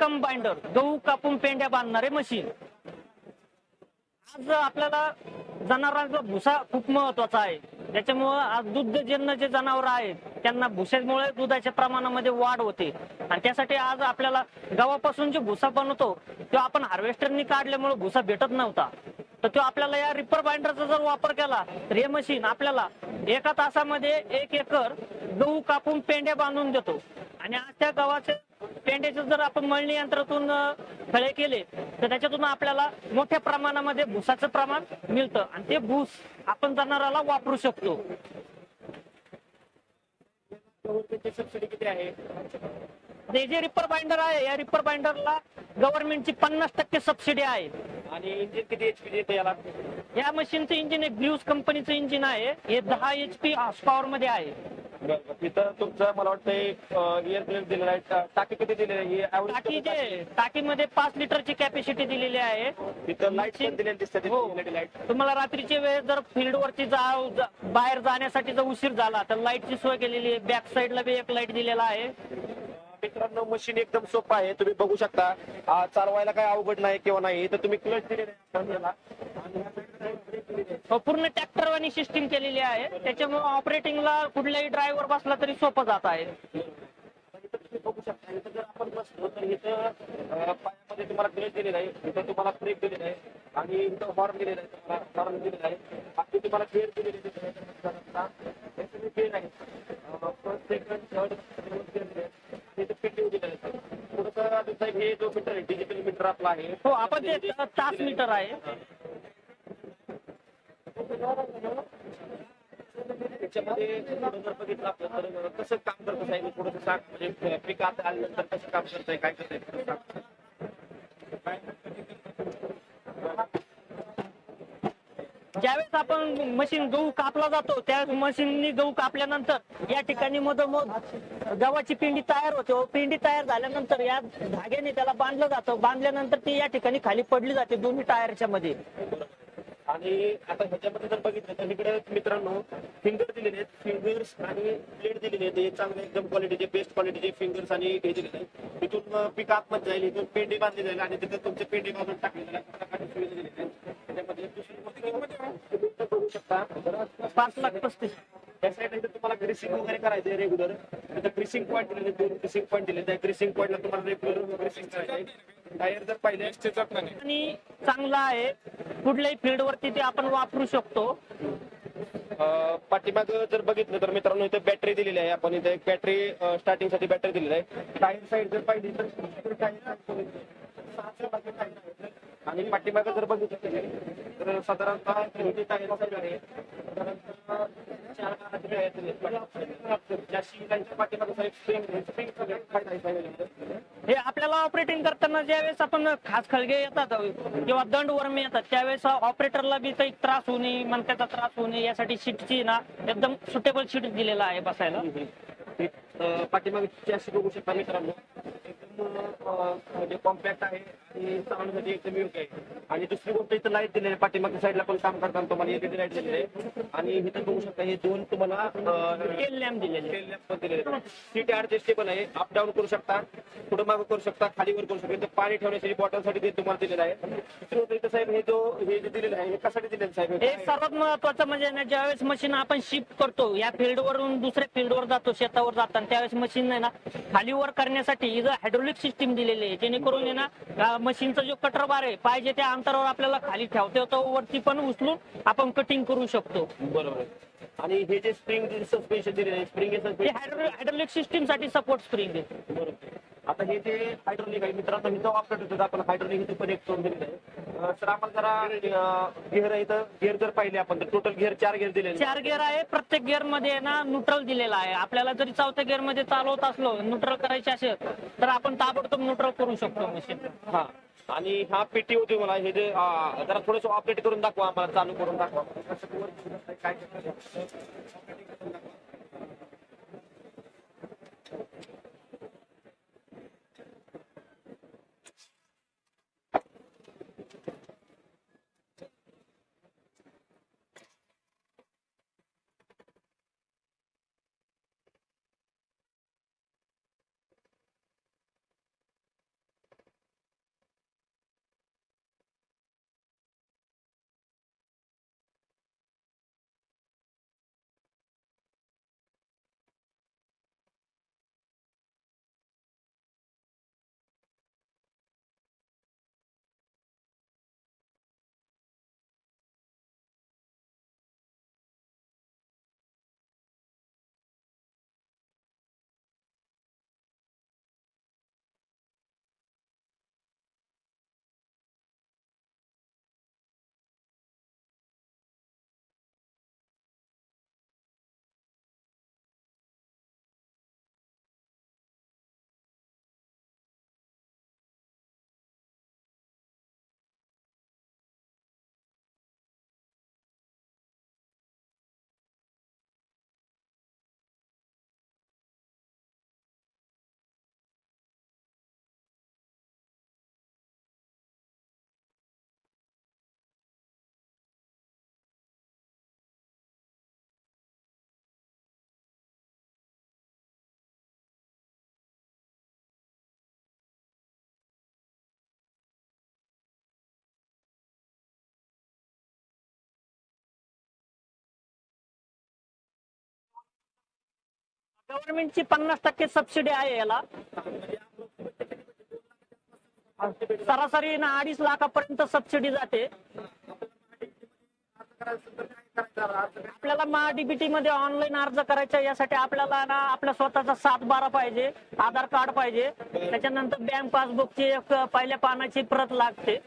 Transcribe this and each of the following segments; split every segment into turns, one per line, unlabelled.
कंबाइंडर, गहू कापून पेंड्या बांधणारे मशीन. आज आपल्याला जनावरांचा भुसा खूप महत्वाचा आहे. त्याच्यामुळं आज दुग्धजन्य जे जनावर आहेत त्यांना भुसामुळे दुधाच्या प्रमाणामध्ये वाढ होते. आणि त्यासाठी आज आपल्याला गव्हापासून जे भुसा बनवतो तो आपण हार्वेस्टरनी काढल्यामुळे भुसा भेटत नव्हता. तर तो आपल्याला या रिपर बाइंडरचा जर वापर केला तर हे मशीन आपल्याला 1 तासामध्ये 1 एकर गहू कापून पेंड्या बांधून देतो. आणि आज त्या गव्हाचे पेंड्याचे जर आपण मळणी यंत्रातून खळे केले तर त्याच्यातून आपल्याला मोठ्या प्रमाणामध्ये भुसाचं प्रमाण मिळतं आणि ते भूस आपण जनावराला वापरू शकतो.
सबसिडी किती आहे?
हे जे रिपर बाइंडर आहे या रिपर बाइंडरला गव्हर्नमेंटची 50% सबसिडी आहे.
आणि इंजिन किती एचपी देते याला?
या मशीनचं इंजिन एक ग्ल्यूज कंपनीचं इंजिन आहे. हे 10 HP हॉर्स पॉवर मध्ये आहे.
तिथं तुमचं मला वाटतं एअर प्लेन दिलेलं आहे. टाकी किती दिलेली आहे?
टाकीमध्ये 5 लिटरची कॅपॅसिटी दिलेली आहे.
तिथं लाईट पण दिलेली दिसते.
हो.
लाईट
तुम्हाला रात्रीच्या वेळेस जर फील्डवरती बाहेर जाण्यासाठी जर उशीर झाला तर लाईटची सोय केलेली आहे. बॅक साईडला बी एक लाईट दिलेला आहे.
मित्रांनो मशीन एकदम सोपं आहे. तुम्ही बघू शकता. चालवायला काय अवघड नाही किंवा नाही. तर तुम्ही क्लच दिलेला
पूर्ण ट्रॅक्टरवानी सिस्टीम केलेली आहे. त्याच्यामुळे ऑपरेटिंगला कुठलाही ड्रायव्हर बसला तरी सोपं जात आहे.
बघू शकता. इथं जर आपण बसलो तर इथं पायामध्ये तुम्हाला क्लच दिलेला आहे. इथं तुम्हाला ब्रेक दिलेला आहे आणि इथं हॉर्न दिलेला आहे. तुम्हाला हॉर्न दिलेला आहे. बाकी तुम्हाला गेअर दिलेले गेअर आहे. फर्स्ट सेकंड थर्ड इथं पेटी दिलेलं आहे. थोडंसं हे जो मीटर आहे डिजिटल मीटर आपला आहे.
हो आपण ते तास मीटर आहे.
त्याच्यामध्ये जर बघितलं आपलं तर कसं काम करत आहे थोडंसं सांग. म्हणजे पीक आता आल्यानंतर कसं काम करतंय काय करतंय?
ज्यावेळेस आपण मशीन गहू कापला जातो त्या मशीननी गहू कापल्यानंतर या ठिकाणी मधोमध गव्हाची पिंडी तयार होते. पिंडी तयार झाल्यानंतर या धाग्याने त्याला बांधलं जातं. बांधल्यानंतर ती या ठिकाणी खाली पडली जाते दोन्ही टायरच्या मध्ये.
आणि आता ह्याच्यामध्ये जर बघितलं तर इकडे मित्रांनो फिंगर दिलेले आहेत. फिंगर्स आणि प्लेट दिलेले आहेत. हे चांगले एकदम क्वालिटीचे बेस्ट क्वालिटीचे फिंगर्स आणि हे दिलेले आहेत. इथून पीक आतमध्ये जाईल. इथून पेंडी बांधली जाईल आणि तिथे तुमचे पेंडी बांधून टाकले जाईल. सुविधा दिलेली आहे. त्याच्यामध्ये दुसरी गोष्ट बघू शकता
5,35,000.
त्या साईडला इथं तुम्हाला ग्रीसिंग वगैरे करायचं रेग्युलर. तिथं ग्रीसिंग पॉईंट दिलेले 2 ग्रीसिंग पॉईंट दिले. त्या ग्रीसिंग पॉईंटला तुम्हाला रेग्युलर ग्रीसिंग करायचं. टायर जर पाहिले
आणि चांगला आहे. कुठल्याही फील्ड वरती ते आपण वापरू शकतो.
पाठीमाग जर बघितलं तर मित्रांनो इथे बॅटरी दिलेली आहे. आपण इथे एक बॅटरी स्टार्टिंग साठी बॅटरी दिलेली आहे. टायर साईड जर पाहिली तर आणि पाठीमाग जर बघितलं तर साधारणतः टायर साईड आहे.
हे आपल्याला ऑपरेटिंग करताना ज्यावेळेस आपण खास खळगे येतात किंवा दंड वर्मी येतात त्यावेळेस ऑपरेटरला बी काही त्रास होऊ नये, मणक्याचा त्रास होऊ नये यासाठी सीटची ना एकदम सुटेबल सीट दिलेला आहे बसायला.
पाठीमागे चॅसी बघू शकता मित्रांनो. म्हणजे कॉम्पॅक्ट आहे आणि चालवण्यासाठी एकदम योग्य आहे. आणि दुसरी गोष्ट इथं लाईट दिलेली आहे. पाठीमागच्या साईडला पण काम करताना तुम्हाला एलईडी लाईट दिलेली आहे. आणि इथं बघू शकता हे 2 तुम्हाला
टेल लॅम्प दिलेले.
सीट ऍडजस्टेबल आहे. अप डाऊन करू शकता, पुढे मागे करू शकता, खाली वर करू शकता. इथं पाणी ठेवण्यासाठी बॉटलसाठी ते तुम्हाला दिलेलं आहे. दुसरं इथं साहेब हे जे दिलेलं आहे हे कशासाठी दिलेलं साहेब?
हे सर्वात महत्वाचं म्हणजे ना ज्यावेळेस मशीन आपण शिफ्ट करतो या फील्ड वरून दुसऱ्या फील्ड वर जातो शेतावर जाताना त्यावेळेस मशीन आहे ना खाली वर करण्यासाठी इथं हायड्रोलिक सिस्टीम दिलेली आहे. जेणेकरून आहे ना मशीनचा जो कटर बार आहे पाहिजे त्या अंतरावर आपल्याला खाली ठेवता येतो. वरती पण उचलून आपण कटिंग करू शकतो.
बरोबर. आणि हे जे स्प्रिंग सस्पेन्शन दिलेलं आहे स्प्रिंग
हायड्रोलिक सिस्टीम साठी सपोर्ट स्प्रिंग आहे.
बरोबर. आता हे जे हायड्रोलिक आहे मित्रांनो इथं ऑपरेट होतं आपण हायड्रोलिक इथं कनेक्ट करून दिलेलं आहे. सर आपण जरा गिअर इथं गिअर जर पाहिले आपण तर टोटल गिअर 4 गिअर दिले.
4 गिअर आहे. प्रत्येक गिअर मध्ये ना न्यूट्रल दिलेला आहे. आपल्याला जरी 4थ्या गिअर मध्ये चालवत असलो न्यूट्रल करायचे असेल तर आपण ताबडतोब न्यूट्रल करू शकतो मशीन.
हा. आणि हा पेटी होती मला हे जे जरा थोडंसं ऑपरेट करून दाखवा आम्हाला, चालू करून दाखवा काय.
गव्हर्नमेंटची 50% सबसिडी आहे याला. सरासरी ना 2.5 लाखापर्यंत सबसिडी जाते. आपल्याला महाडीबीटी मध्ये ऑनलाईन अर्ज करायचा, यासाठी आपल्याला ना आपला स्वतःचा 7/12 पाहिजे, आधार कार्ड पाहिजे, त्याच्यानंतर बँक पासबुकची एक पहिल्या पानाची प्रत लागते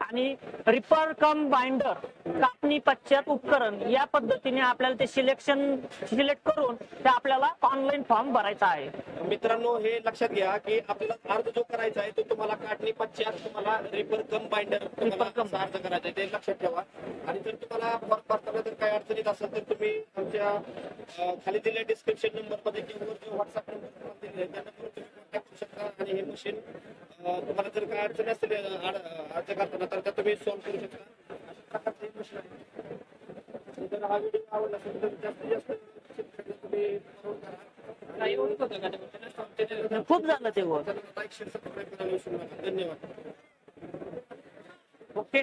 आणि रिपर कम बाइंडर कापणी पश्चात उपकरण या पद्धतीने आपल्याला ते सिलेक्ट करून ते आपल्याला ऑनलाईन फॉर्म भरायचा आहे.
मित्रांनो, हे लक्षात घ्या की आपल्याला अर्ज जो करायचा आहे तो तुम्हाला काढणी पश्चात तुम्हाला रिपर कम बाइंडर अर्ज करायचा आहे, ते लक्षात ठेवा. आणि जर तुम्हाला फॉर्म भरताना जर काही अडचणीत असेल तर तुम्ही आमच्या खाली दिलेल्या डिस्क्रिप्शन नंबर मध्ये किंवा जो व्हॉट्सअप नंबर तुम्हाला दिलेला आहे त्या नंबरवर तुम्ही कॉन्टॅक्ट करू शकता. आणि हे मशीन तुम्हाला जर काही अडचणी असतील अर्ज करताना तर त्या तुम्ही सॉल्व्ह करू शकता. अशा प्रकारचं हे मशीन आहे. जर हा व्हिडिओ आवडला असेल तर जास्तीत जास्त तुम्ही काही होत होतं का ते?
खूप झालं ते वर.
लाईक शेअर सबस्क्राईब करायला विसरू नका. धन्यवाद.
ओके.